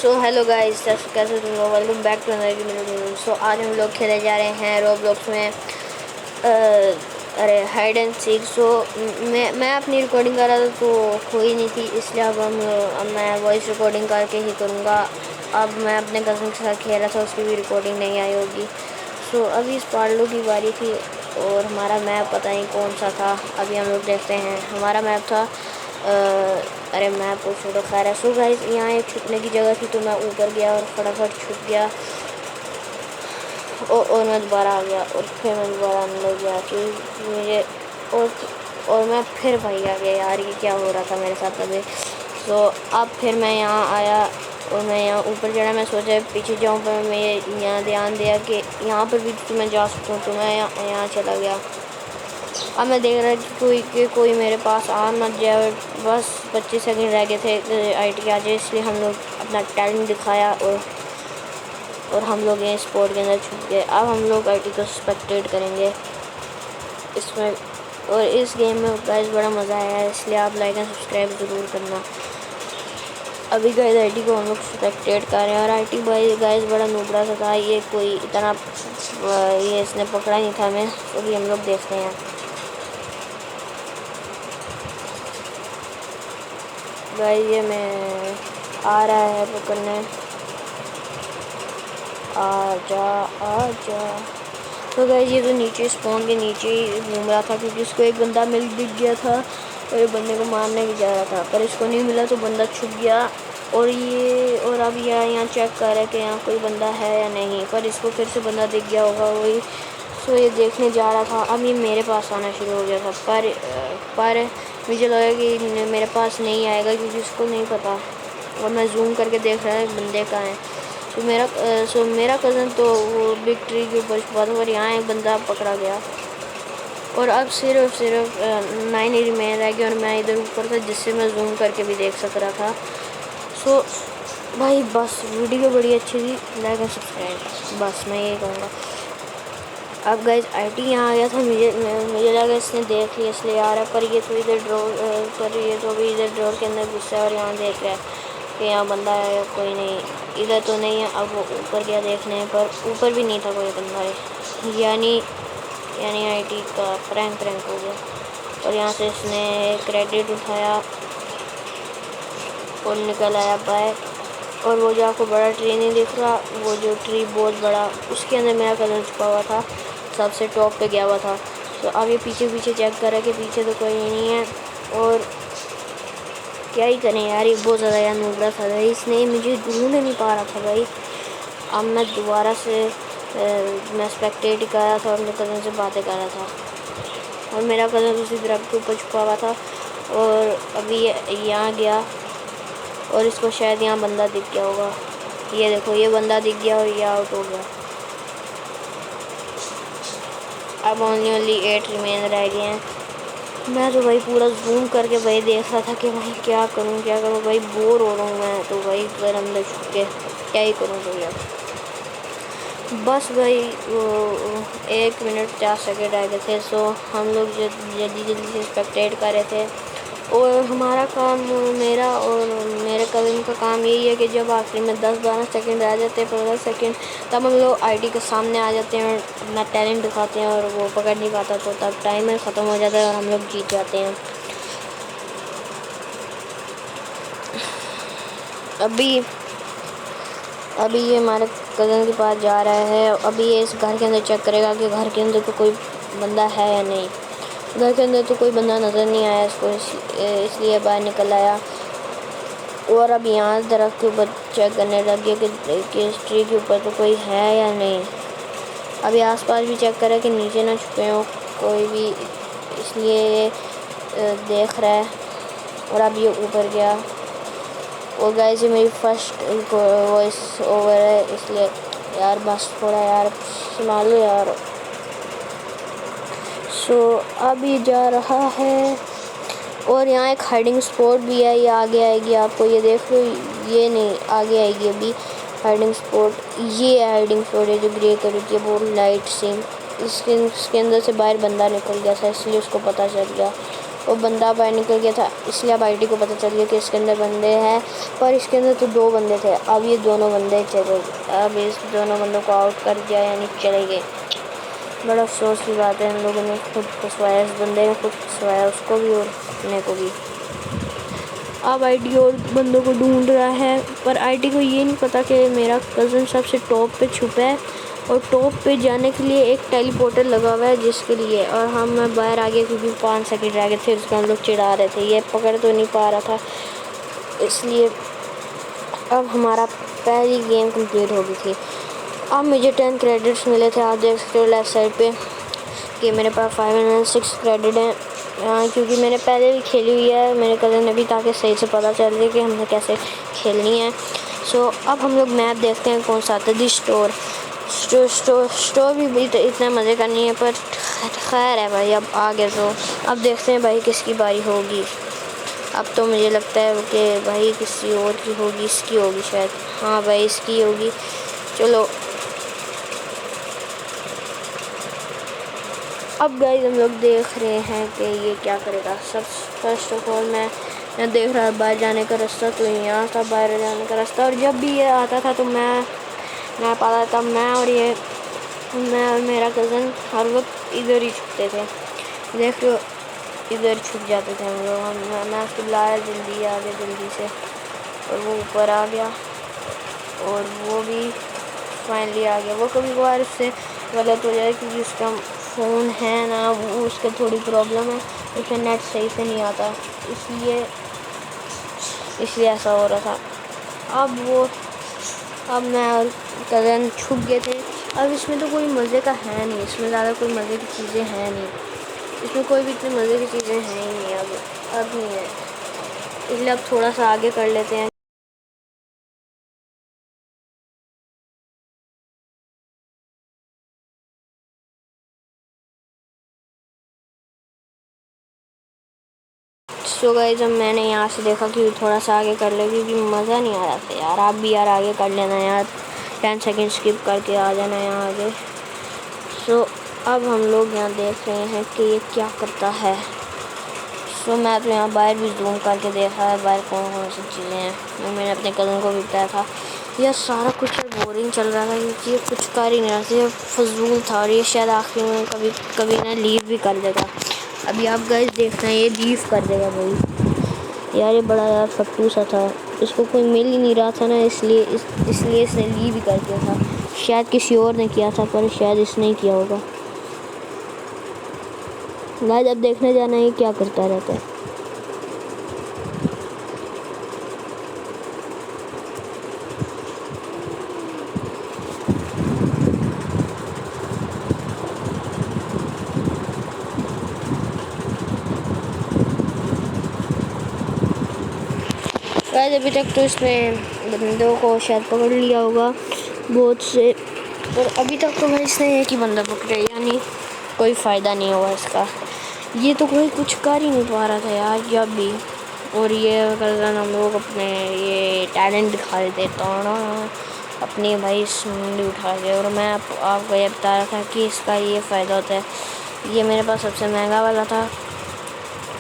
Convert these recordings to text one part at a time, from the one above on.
So hello guys, कैसे तुम लोग? Welcome back to another video. So आज हम लोग खेले जा रहे हैं रोब्लॉक्स में अरे हाइड एंड सीक। सो मैं अपनी रिकॉर्डिंग कर रहा था तो हो ही नहीं थी, इसलिए अब मैं वॉइस रिकॉर्डिंग करके ही करूँगा। अब मैं अपने कज़न के साथ खेल रहा था, उसकी भी रिकॉर्डिंग नहीं आई होगी। सो अभी इस पार्लो की बारी थी और हमारा मैप पता नहीं कौन सा था। अभी हम लोग देखते हैं। हमारा मैप था अरे मैप को छोड़ो, खैर है। सो गाइस, यहाँ एक छुपने की जगह थी तो मैं ऊपर गया और फटाफट छुप गया और मैं दोबारा आ गया और फिर मैं दोबारा अंदर गया क्योंकि मुझे और मैं फिर भाई आ गया। यार ये क्या हो रहा था मेरे साथ अभी। सो अब फिर मैं यहाँ आया और मैं यहाँ ऊपर चढ़ा। मैं सोचा पीछे जाऊँ पर मैं यहाँ ध्यान दिया कि यहाँ पर भी तो मैं जा सकता हूँ, तो मैं यहाँ चला गया। अब मैं देख रहा कि कोई मेरे पास आ मत जाए। बस 25 सेकंड रह गए थे आईटी आ जाए, इसलिए हम लोग अपना टैलेंट दिखाया और हम लोग ये स्पॉट के अंदर छुप गए। अब हम लोग आईटी को स्पेक्टेट करेंगे इसमें। और इस गेम में गाइस बड़ा मज़ा आया है, इसलिए आप लाइक एंड सब्सक्राइब ज़रूर करना। अभी गाइस आईटी को हम लोग स्पेक्टेट कर रहे हैं और आईटी भाई गाइस बड़ा नूबड़ा सा था। ये कोई इतना ये इसने पकड़ा नहीं था हमें। अभी हम लोग देखते हैं गाइस, ये मैं आ रहा है पकड़ने। आजा। तो गाइस ये तो नीचे स्पॉन के नीचे ही घूम रहा था क्योंकि इसको एक बंदा दिख गया था और ये बंदे को मारने भी जा रहा था, पर इसको नहीं मिला तो बंदा छुप गया। और अब यहाँ चेक कर रहा है कि यहाँ कोई बंदा है या नहीं, पर इसको फिर से बंदा दिख गया होगा वही। सो ये देखने जा रहा था। अब ये मेरे पास आना शुरू हो गया था, पर मुझे लगा कि मेरे पास नहीं आएगा क्योंकि उसको नहीं पता। और मैं जूम करके देख रहा है बंदे कहाँ हैं। तो मेरा कज़न तो वो बिग ट्री के ऊपर छुपा था और यहाँ एक बंदा पकड़ा गया। और अब सिर्फ 9 ही रिमेन रह गया और मैं इधर ऊपर था जिससे मैं जूम करके भी देख सक रहा था। सो भाई बस वीडियो बड़ी अच्छी थी, लाइक और सब्सक्राइब, बस मैं ये कहूँगा। अब गाइस आईटी यहाँ आ गया था, मुझे लगा इसने देख लिया इसलिए आ रहा है, पर ये तो अभी इधर ड्रोर के अंदर घुसा है और यहाँ देख रहा है कि यहाँ बंदा है या कोई नहीं। इधर तो नहीं है। अब वो ऊपर गया देखने, पर ऊपर भी नहीं था कोई बंदा। यानी आईटी का प्रैंक हो गया और यहाँ से इसने क्रेडिट उठाया और निकल आया बाइक। और वो जो आपको बड़ा ट्री नहीं दिख रहा, वो जो ट्री बहुत बड़ा, उसके अंदर मेरा कज़न छुपा हुआ था, सबसे टॉप पे गया हुआ था। तो अब ये पीछे चेक कर रहा है कि पीछे तो कोई नहीं है। और क्या ही करें यार, ये बहुत ज़्यादा यार नूबड़ा था भाई, इसने मुझे ढूंढ नहीं पा रहा था भाई। अब मैं दोबारा से मैं स्पेक्टेट कर रहा था और अपने कज़न से बातें कर रहा था और मेरा कज़न उसी दरख्त के ऊपर छुपा हुआ था। और अभी यहाँ गया और इसको शायद यहाँ बंदा दिख गया होगा। ये देखो, ये बंदा दिख गया और ये आउट हो गया। अब ओनली 8 रिमेन रह गए हैं। मैं तो भाई पूरा जूम करके भाई देख रहा था कि भाई क्या करूँ भाई, बोर हो रहा हूँ मैं तो भाई फिर अंदर छुप के क्या ही करूँ तो यार। बस भाई 1 मिनट 4 सेकेंड रह गए थे। सो हम लोग जल्दी से स्पेक्टेट कर रहे थे और हमारा काम, मेरा और मेरे कज़न का काम यही है कि जब आखिरी में 10-12 सेकंड रह जाते हैं, 15 सेकंड, तब हम लोग आईटी के सामने आ जाते हैं और अपना टैलेंट दिखाते हैं और वो पकड़ नहीं पाता तो तब टाइमर ख़त्म हो जाता है और हम लोग जीत जाते हैं। अभी ये हमारे कज़न के पास जा रहा है। अभी ये इस घर के अंदर चेक करेगा कि घर के अंदर तो कोई बंदा है या नहीं। घर के अंदर तो कोई बंदा नज़र नहीं आया इसको, इसलिए बाहर निकल आया। और अब यहाँ दरख्त के ऊपर चेक करने लग गया कि इस ट्री के ऊपर तो कोई है या नहीं। अभी आसपास भी चेक करा कि नीचे ना छुपे हो कोई भी, इसलिए ये देख रहा है। और अब ये ऊपर गया। और गाइस ये मेरी फर्स्ट वॉइस ओवर है, इसलिए यार बस थोड़ा यार सुना लो यार। सो अब ये जा रहा है और यहाँ एक हाइडिंग स्पॉट भी है, ये आगे आएगी आपको, ये देख लो, ये नहीं आगे आएगी अभी हाइडिंग स्पॉट। ये हाइडिंग स्पॉट है जो ग्रे कलर की, वो लाइट सी, इसके अंदर से बाहर बंदा निकल गया था इसलिए उसको पता चल गया। वो बंदा बाहर निकल गया था, इसलिए अब आईटी को पता चल गया कि इसके अंदर बंदे हैं, पर इसके अंदर तो 2 बंदे थे। अब ये दोनों बंदे चले, अब इस दोनों बंदों को आउट कर दिया, यानी चले गए। बड़ा अफसोस की बात है, हम लोगों ने खुद फंसवाया, इस बंदे ने खुद फंसवाया, उसको भी और अपने को भी। अब आईटी और बंदों को ढूंढ रहा है, पर आईटी को ये नहीं पता कि मेरा कज़न सबसे टॉप पे छुपा है और टॉप पे जाने के लिए एक टेलीपोर्टर लगा हुआ है जिसके लिए, और हम बाहर आ गए क्योंकि 5 सेकंड रह गए थे, उसको हम लोग चिढ़ा रहे थे, ये पकड़ तो नहीं पा रहा था, इसलिए अब हमारा पहली गेम कंप्लीट हो गई थी। अब मुझे 10 क्रेडिट्स मिले थे, आप देख सकते हो लेफ्ट साइड पे कि मेरे पास 506 क्रेडिट हैं, क्योंकि मैंने पहले भी खेली हुई है मेरे कज़न ने भी, ताकि सही से पता चल जाए कि हमने कैसे खेलनी है। सो अब हम लोग मैप देखते हैं कौन सा आता है। दी स्टोर भी इतना मज़े का नहीं है, पर खैर है भाई, अब आगे तो अब देखते हैं भाई किसकी बारी होगी। अब तो मुझे लगता है कि भाई किसी और की होगी, इसकी होगी शायद, हाँ भाई इसकी होगी। चलो अब गाइस हम लोग देख रहे हैं कि ये क्या करेगा। सब फर्स्ट ऑफ ऑल मैं देख रहा बाहर जाने का रास्ता, तो यहाँ था बाहर जाने का रास्ता, और जब भी ये आता था तो मैं पाता था, मैं और मेरा कज़न हर वक्त इधर ही छुपते थे, देख लो इधर छुप जाते थे हम लोग। मैं उसको बुलाया जल्दी आ गया जल्दी से, और वो ऊपर आ गया, और वो भी फाइनली आ गया। वो कभी कभार उससे गलत हो जाए क्योंकि उसका फ़ोन है ना, वो उसके थोड़ी प्रॉब्लम है, उसमें नेट सही से नहीं आता, इसलिए ऐसा हो रहा था। अब मैं और कज़न छुप गए थे। अब इसमें तो कोई मज़े का है नहीं, इसमें ज़्यादा कोई मज़े की चीज़ें हैं नहीं, इसमें कोई भी इतनी मज़े की चीज़ें हैं ही नहीं, अब नहीं है, इसलिए अब थोड़ा सा आगे कर लेते हैं। सो गाइस अब मैंने यहाँ से देखा कि थोड़ा सा आगे कर ले, क्योंकि मज़ा नहीं आ रहा था यार। आप भी यार आगे कर लेना यार, 10 सेकंड स्किप करके आ जाना यहाँ आगे। सो अब हम लोग यहाँ देख रहे हैं कि ये क्या करता है। सो मैं तो यहाँ बाहर भी जूम करके देखा है बाहर कौन कौन सी चीज़ें हैं। मैंने अपने कज़न को भी बताया था, यह सारा कुछ बोरिंग चल रहा था क्योंकि ये कुछ कर ही नहीं रहा था, ये फजूल था, और ये शायद आखिर में कभी ना लीव भी कर देगा। अभी आप गाइस देखना ये लीव कर देगा भाई, यार ये बड़ा यार फट्टू सा था, इसको कोई मिल ही नहीं रहा था ना, इसलिए इसने लीव भी कर दिया था। शायद किसी और ने किया था, पर शायद इसने ही किया होगा। गाइस अब देखने जाना है क्या करता रहता है। गाइस अभी तक तो इसमें बंदों को शायद पकड़ लिया होगा बहुत से, पर अभी तक तो भाई इसने एक ही बंदा पकड़े, यानी कोई फ़ायदा नहीं हुआ इसका। ये तो कोई कुछ कर ही नहीं पा रहा था यार जब भी, और ये अगर हम लोग अपने ये टैलेंट दिखा देते तो ना अपनी भाई सुंडी उठा के। और मैं आपको ये बता रहा था कि इसका ये फ़ायदा होता है, ये मेरे पास सबसे महंगा वाला था,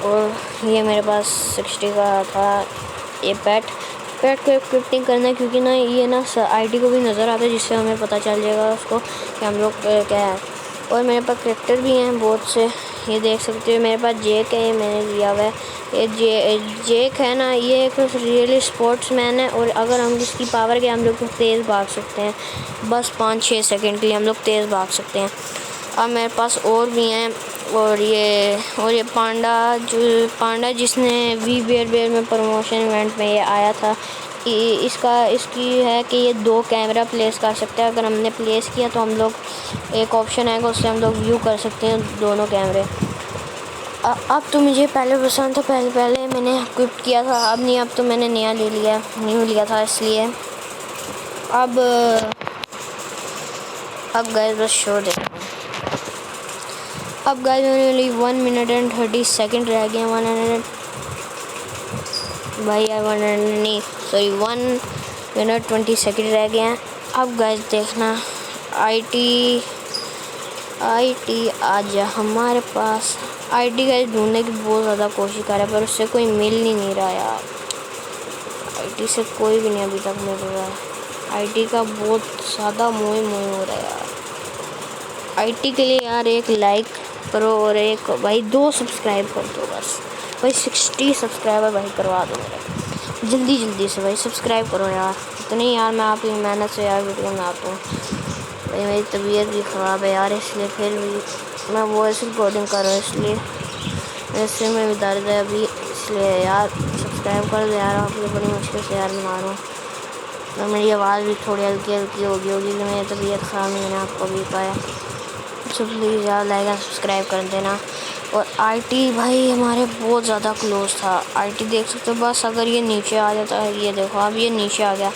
और ये मेरे पास 60 का था। ये पेट को इक्विपिंग करना है, क्योंकि ना ये ना आईडी को भी नज़र आता है, जिससे हमें पता चल जाएगा उसको कि हम लोग क्या है। और मेरे पास करैक्टर भी हैं बहुत से, ये देख सकते हो। मेरे पास जेक है, ये मैंने लिया हुआ है। ये जेक है ना, ये एक रियली स्पोर्ट्समैन है, और अगर हम इसकी पावर के हम लोग तेज़ भाग सकते हैं, बस 5-6 सेकंड के लिए हम लोग तेज़ भाग सकते हैं। अब मेरे पास और भी हैं, और ये पांडा जिसने वी बेयर में प्रमोशन इवेंट में ये आया था, इसकी है कि ये 2 कैमरा प्लेस कर सकते हैं। अगर हमने प्लेस किया तो हम लोग एक ऑप्शन आएगा, उससे हम लोग व्यू कर सकते हैं दोनों कैमरे। अब तो मुझे पहले पसंद था, पहले मैंने इक्विप किया था, अब नहीं, अब तो मैंने न्यू लिया था, इसलिए अब गाइस बस शो देखो। अब guys only 1 minute and 30 second रह गए, 1 मिनट 20 सेकंड रह गए हैं। अब गाइस देखना आईटी आज हमारे पास। आईटी का ढूंढने की बहुत ज़्यादा कोशिश कर रहा है पर उससे कोई मिल ही नहीं रहा यार। आईटी से कोई भी नहीं अभी तक मिल रहा है। आईटी का बहुत ज़्यादा मोह हो रहा है यार। आईटी के लिए यार एक लाइक करो और एक भाई 2 सब्सक्राइब कर दो बस भाई। 60 सब्सक्राइबर भाई करवा दो मेरे जल्दी से भाई। सब्सक्राइब करो यार। इतनी यार मैं आपकी मेहनत से यार वीडियो बनाता हूँ भाई। मेरी तबीयत भी ख़राब है यार इसलिए फिर भी मैं वॉइस रिकॉर्डिंग कर रहा हूँ इसलिए मेरे सिर में भी दर्द है अभी। इसलिए यार सब्सक्राइब कर दो यार। आप बड़ी मुश्किल से यार बना रहा हूँ और मेरी आवाज़ भी थोड़ी हल्की होगी कि मेरी तबीयत ख़राब नहीं है आपको भी पाया। तो प्लीज़ यार लाइक एंड सब्सक्राइब कर देना। और आईटी भाई हमारे बहुत ज़्यादा क्लोज था। आईटी देख सकते हो बस अगर ये नीचे आ जाता है। ये देखो अब ये नीचे आ गया।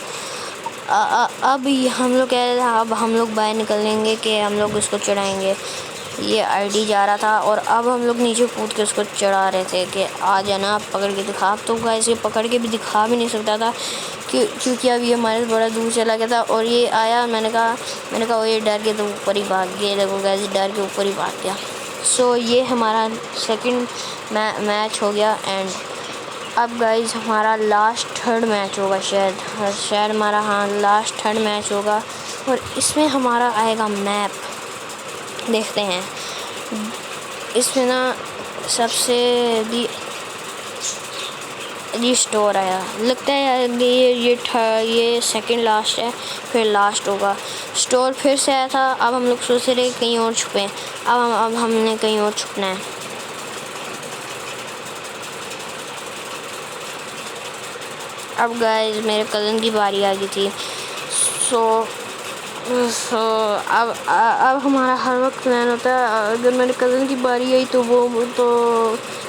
अब हम लोग कह रहे थे अब हम लोग बाहर निकलेंगे कि हम लोग इसको चढ़ाएंगे। ये आईडी जा रहा था और अब हम लोग नीचे कूद के उसको चढ़ा रहे थे कि आ जाना आप पकड़ के दिखा। अब तो गाइस ये पकड़ के भी दिखा भी नहीं सकता था क्योंकि अब ये हमारे से बड़ा दूर चला गया था। और ये आया मैंने कहा ये डर के तो ऊपर ही भाग गया। देखो गाइस डर के ऊपर ही भाग गया। सो ये हमारा सेकंड मैच हो गया एंड अब गाइस हमारा लास्ट थर्ड मैच होगा शायद हमारा हाँ लास्ट थर्ड मैच होगा। और इसमें हमारा आएगा मैप। देखते हैं इसमें ना सबसे दी स्टोर आया लगता है यार। ये सेकंड लास्ट है फिर लास्ट होगा। स्टोर फिर से आया था। अब हम लोग सोच रहे कहीं और छुपें। अब हमने कहीं और छुपना है। अब गाइस मेरे कज़न की बारी आ गई थी। सो अब हमारा हर वक्त प्लान होता है अगर मेरे कज़न की बारी आई तो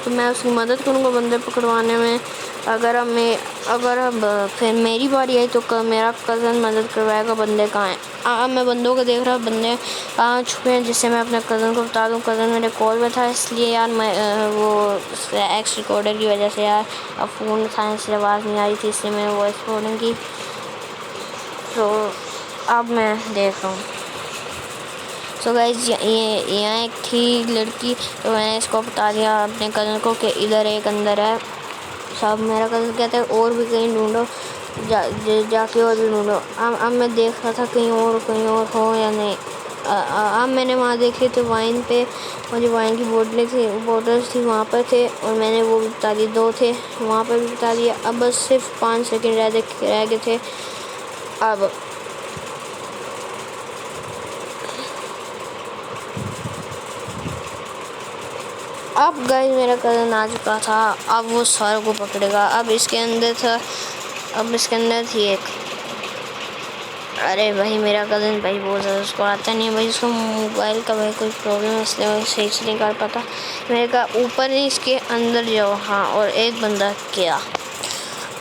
तो मैं उसकी मदद करूँगा बंदे पकड़वाने में। अगर अब फिर मेरी बारी आई तो मेरा कज़न मदद करवाएगा बंदे कहाँ हैं। अब मैं बंदों को देख रहा हूँ बंदे कहाँ छुपे हैं जिससे मैं अपने कज़न को बता दूँ। कज़न मेरे कॉल में था इसलिए यार मैं वो एक्स रिकॉर्डर की वजह से यार अब फ़ोन था इसलिए आवाज़ नहीं आ रही थी इसलिए मैंने वॉइस रिकॉर्डिंग की। तो अब मैं देख रहा हूँ। सो गाइस ये यहाँ एक थी लड़की तो मैंने इसको बता दिया अपने कज़न को कि इधर एक अंदर है। सब मेरा कज़न कहता है और भी कहीं ढूंढो जाके और भी ढूंढो। अब मैं देख रहा था कहीं और हो या नहीं। अब मैंने वहाँ देखे थे वाइन पे मुझे वाइन की बोतल्स थी वहाँ पर थे और मैंने वो भी बता दिए 2 थे वहाँ पर भी बता दिया। अब बस सिर्फ 5 सेकंड रह गए थे। अब गाइस मेरा कज़न आ चुका था। अब वो सर को पकड़ेगा। अब इसके अंदर थी एक। अरे भाई मेरा कज़न भाई बहुत ज़्यादा उसको आता नहीं है भाई। उसको मोबाइल का भाई कोई प्रॉब्लम है इसलिए वो सही से नहीं कर पाता। मैंने कहा ऊपर नहीं इसके अंदर जाओ। हाँ और एक बंदा गया।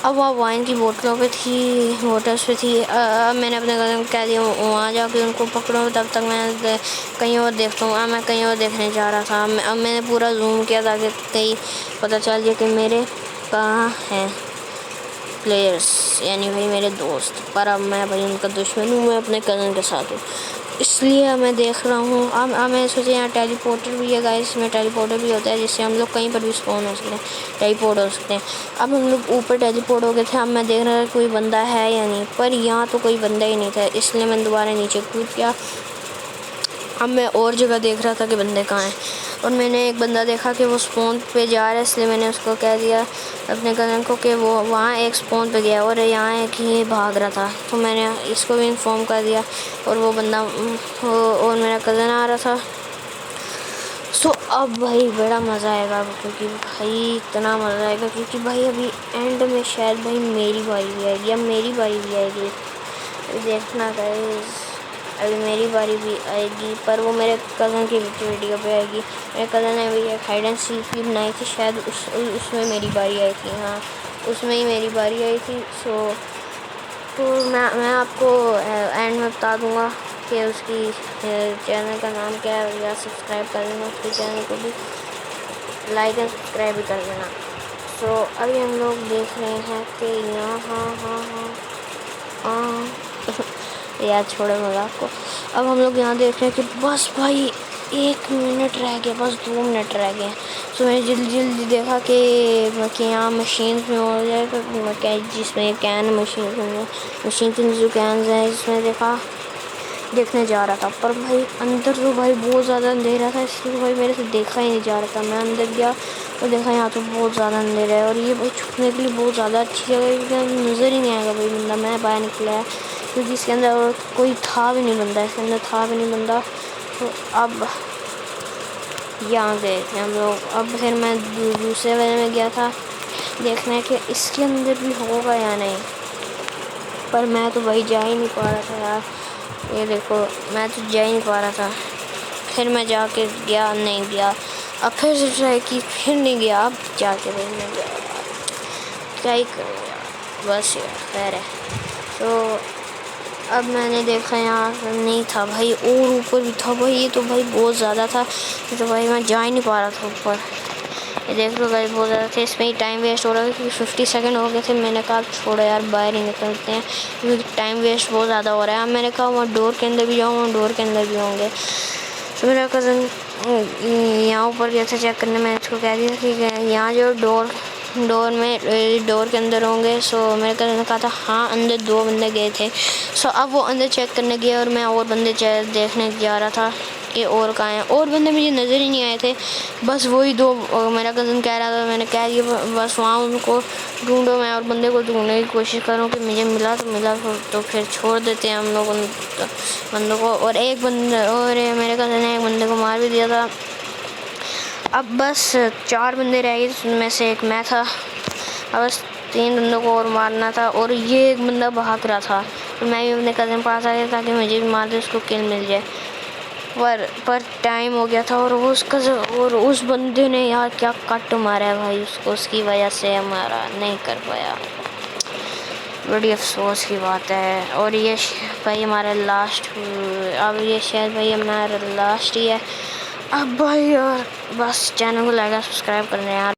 अब वह वाइन की बोतल्स पे थी। अब मैंने अपने कज़न को कह दिया वहाँ जाके उनको पकड़ो। तब तक मैं कहीं और देखता हूँ। अब मैं कहीं और देखने जा रहा था। अब मैंने पूरा जूम किया ताकि कहीं पता चल जाए कि मेरे कहाँ हैं प्लेयर्स यानी भाई मेरे दोस्त। पर अब मैं भाई उनका दुश्मन हूँ। मैं अपने कज़न के साथ हूँ इसलिए मैं देख रहा हूँ। अब मैं सोचा यहाँ टेलीपोर्टर भी है गाइस। इसमें टेलीपोर्टर भी होता है जिससे हम लोग कहीं पर भी स्पॉन हो सकते हैं टेलीपोर्ट हो सकते हैं। अब हम लोग ऊपर टेलीपोर्ट हो गए थे। अब मैं देख रहा था कोई बंदा है या नहीं पर यहाँ तो कोई बंदा ही नहीं था इसलिए मैं दोबारा नीचे कूद गया। अब मैं और जगह देख रहा था कि बंदे कहाँ हैं और मैंने एक बंदा देखा कि वो स्पॉन पे जा रहा है इसलिए मैंने उसको कह दिया अपने कज़न को कि वो वहाँ एक स्पॉन पे गया और यहाँ एक ही भाग रहा था। तो मैंने इसको भी इन्फॉर्म कर दिया और वो बंदा और मेरा कज़न आ रहा था। सो अब भाई बड़ा मज़ा आएगा क्योंकि भाई इतना मज़ा आएगा क्योंकि भाई अभी एंड में शायद भाई मेरी बारी भी आएगी। अब मेरी बारी भी आएगी देखना गाइस। अभी मेरी बारी भी आएगी पर वो मेरे कज़न की वीडियो पे आएगी। मेरे कज़न ने भी एक हाइड एंड सीक भी बनाई थी शायद उसमें मेरी बारी आई थी। हाँ उसमें ही मेरी बारी आई थी। तो मैं आपको एंड में बता दूँगा कि उसकी चैनल का नाम क्या है या सब्सक्राइब कर देना उसके चैनल को भी लाइक एंड सब्सक्राइब भी कर देना। सो अभी हम लोग देख रहे हैं कि यहाँ हाँ यार छोड़ो मज़ाक को। अब हम लोग यहाँ देख रहे हैं कि बस भाई 1 मिनट रह गया, बस 2 मिनट रह गए। तो मैंने जल्दी जल्दी देखा कि यहाँ मशीन में हो जाए, तो जिसमें कैन मशीन के अंदर जो कैन है इसमें देखने जा रहा था। पर भाई अंदर तो भाई बहुत ज़्यादा अंधेरा था, इसलिए तो भाई मेरे से देखा ही नहीं जा रहा था। मैं अंदर गया और देखा यहाँ तो बहुत ज़्यादा अंधेरा है, और ये भाई छुपने के लिए बहुत ज़्यादा अच्छी जगह है, क्योंकि नज़र ही नहीं आएगा भाई बंदा। मैं बाहर निकला है क्योंकि इसके अंदर और कोई था भी नहीं बंदा, इसके अंदर था भी नहीं बंदा। तो अब यहाँ गए थे हम लोग। अब फिर मैं दूसरे वाले में गया था देखने कि इसके अंदर भी होगा या नहीं, पर मैं तो भाई जा ही नहीं पा रहा था यार। ये देखो, मैं तो जा ही नहीं पा रहा था। फिर मैं जाके गया, नहीं गया। अब फिर से ट्राई की, फिर नहीं गया। अब जाके भाई मैं गया, क्या ही करूँ यार, बस यार खैर है। तो अब मैंने देखा यहाँ नहीं था भाई, और ऊपर भी था भाई। ये तो भाई बहुत ज़्यादा था, ये तो भाई मैं जा ही नहीं पा रहा था ऊपर। ये देख लो भाई बहुत ज़्यादा थे, इसमें ही टाइम वेस्ट हो रहा था क्योंकि 50 सेकंड हो गए थे। मैंने कहा छोड़ो यार, बाहर ही निकलते हैं क्योंकि टाइम वेस्ट बहुत ज़्यादा हो रहा है। अब मैंने कहा वहाँ डोर के अंदर भी जाऊँ, वहाँ डोर के अंदर भी होंगे। तो मेरा कज़न यहाँ ऊपर गया था चेक करने। मैंने उसको कह दिया कि यहाँ जो डोर के अंदर होंगे। सो मेरे कज़न ने कहा था हाँ, अंदर 2 बंदे गए थे। सो अब वो अंदर चेक करने गया और मैं और बंदे देखने जा रहा था कि और कहाँ हैं। और बंदे मुझे नज़र ही नहीं आए थे, बस वही 2 मेरा कज़न कह रहा था। मैंने कह दिया बस वहाँ उनको ढूंढो, मैं और बंदे को ढूंढने की कोशिश करूँ कि मुझे मिला तो मिला, तो फिर छोड़ देते हैं हम लोग उन बंदों को। और एक बंदा और मेरे कज़न ने एक बंदे को मार भी दिया था। अब बस 4 बंदे रह गए, उनमें से एक मैं था। अब बस 3 बंदों को और मारना था, और ये एक बंदा भाग रहा था, तो मैं भी अपने कज़न पास आ गया ताकि मुझे भी मार दे, उसको किल मिल जाए। पर टाइम हो गया था, और उस बंदे ने यार क्या कट मारा है भाई उसको, उसकी वजह से हमारा नहीं कर पाया। बड़ी अफसोस की बात है। और ये भाई हमारा लास्ट, अब ये शायद भाई हमारा लास्ट ही है अब भाई। और बस चैनल को लाइक सब्सक्राइब करना यार।